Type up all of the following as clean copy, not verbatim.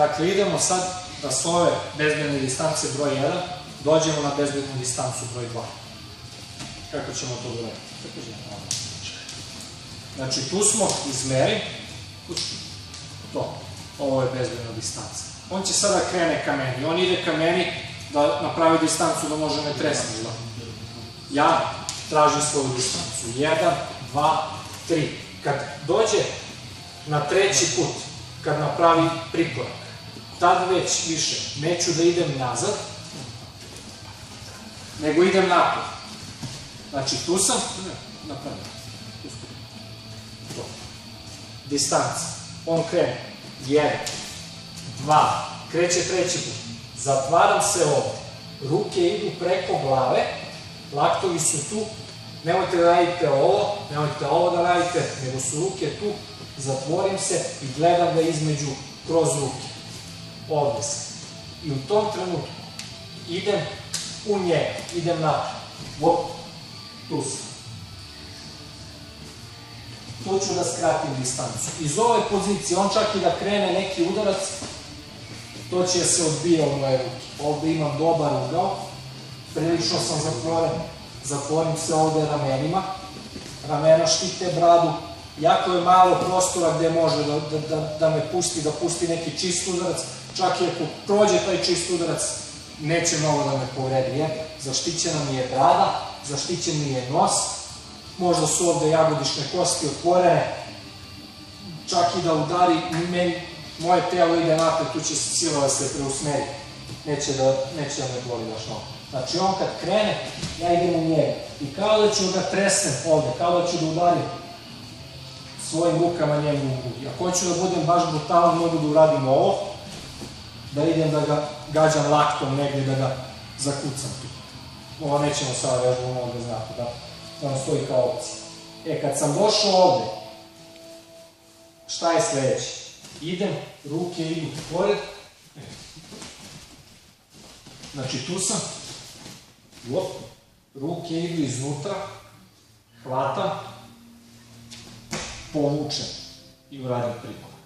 Dakle, idemo sad da s ove bezbedne distance broj 1 dođemo na bezbednu distancu broj 2. Kako ćemo to gledati? Znači, tu smo izmeri, to, ovo je bezbedna distanca. On će sada krene ka meni, on ide ka meni da napravi distancu da može me tresniti. Ja tražim svoju distancu, 1, 2, 3. Kad dođe na treći put, kad napravi prikorak, tad već više neću da idem nazad, nego idem napred. Znači, tu sam, napravim, distanca. On krene, 1, 2, kreće treći put, zatvaram se ovde, ruke idu preko glave, laktovi su tu, nemojte da radite ovo, nemojte ovo da radite, nego su ruke tu, zatvorim se i gledam ga između kroz ruke. Ovde sam. I u tom trenutku idem u njega, idem napred. Tu sam. Tu ću da skratim distancu. Iz ove pozicije, on čak i da krene neki udarac, to će se odbija u moje ruke. Ovde imam dobar ugao, prilično sam zatvoren, zatvorim se ovde ramenima, ramena štite bradu, jako je malo prostora gde može da me pusti, da pusti neki čist udarac, čak i ako prođe taj čist udarac, neće mnogo da me povredi, jer zaštićena mi je brada, zaštićen mi je nos, možda su ovde jagodišne kosti otvorene, čak i da udari, moje telo ide napred, tu će sila da se preusmeri, neće da me boli baš mnogo. Znači, on kad krene, ja idem u njega i kao da ću ga tresnem ovde, kao da ću da udarim svojim rukama njemu u grudi. Ako hoću da budem baš brutalan, mogu da uradim ovo, da idem da ga gađam laktom negde, da ga zakucam tu. Ovo nećemo sada vežbom ovde znati, da nam stoji kao opcija. Kad sam došao ovde, šta je sledeće? Idem, ruke idu pored, znači tu sam, ruke idu iznutra, hvatam, povučem i uradim prikorak.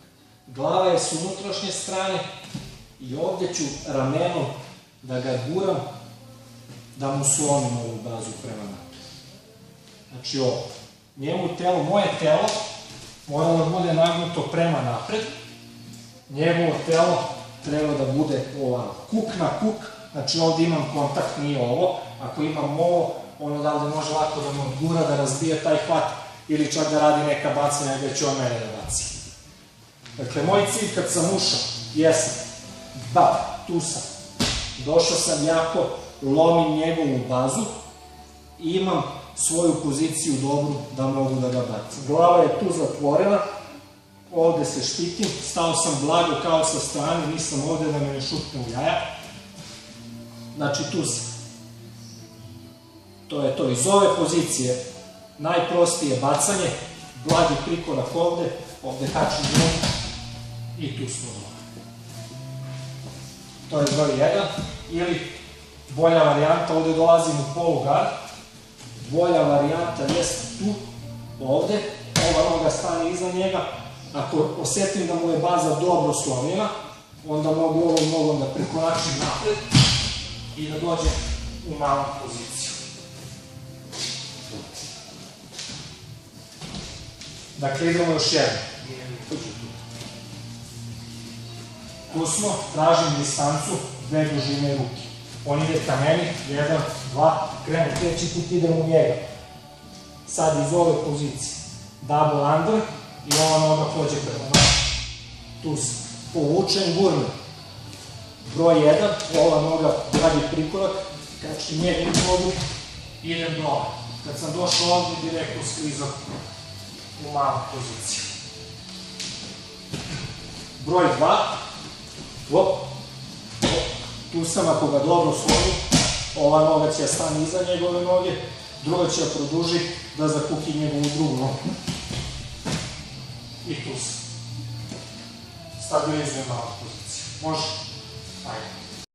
Glava je s unutrašnje strane i ovde ću ramenom da ga guram, da mu slomim ovu bazu prema napred. Znači ovo, njemu telo, moje telo mora da bude nagnuto prema napred, njegovo telo treba da bude ovako, kuk na kuk, znači ovde imam kontakt, nije ovo, ako imam ovo, on odavde može lako da me odgura, da razbije taj hvat, ili čak da radi neka bacanja gde će on mene da baci. Dakle, moj cilj kad sam ušao, jesam, tu sam, došao sam jako, lomim njegovu bazu i imam svoju poziciju dobru da mogu da ga bacim. Glava je tu zatvorena, ovde se štitim, stao sam blago kao sa strane, nisam ovde da me ne šutne u jaja. Znači, tu sam. To je to. Iz ove pozicije najprostije bacanje, blagi prikorak ovde, ovde kačim dron i tu smo dole. To je broj 1. Ili bolja varijanta, ovde dolazim u polugard, bolja varijanta jeste tu, ovde, ova noga stane iza njega, ako osetim da mu je baza dobro slomljena, onda mogu ovom nogom da prekoračim napred i da dođem u malu poziciju. Dakle, idemo još jedno. Tu smo, tražim distancu, dve dužine ruke. On ide ka meni, 1, 2, krenu treći put, idem u njega. Sad iz ove pozicije, double under i ova noga pođe prema nama. Tu sam, povučem, gurnem. Broj 1, ova noga radi prikorak, kačim njegov nogu, idem dole. Kad sam došao ovdje, direktno sklizam u malu poziciju. Broj 2, tu sam, ako ga dobro slomim, ova noga će stane iza njegove noge, druga će produži da zakuki njegovu drugu nogu. I tu sam. Stabilizujem malu poziciju. Može? Ajde.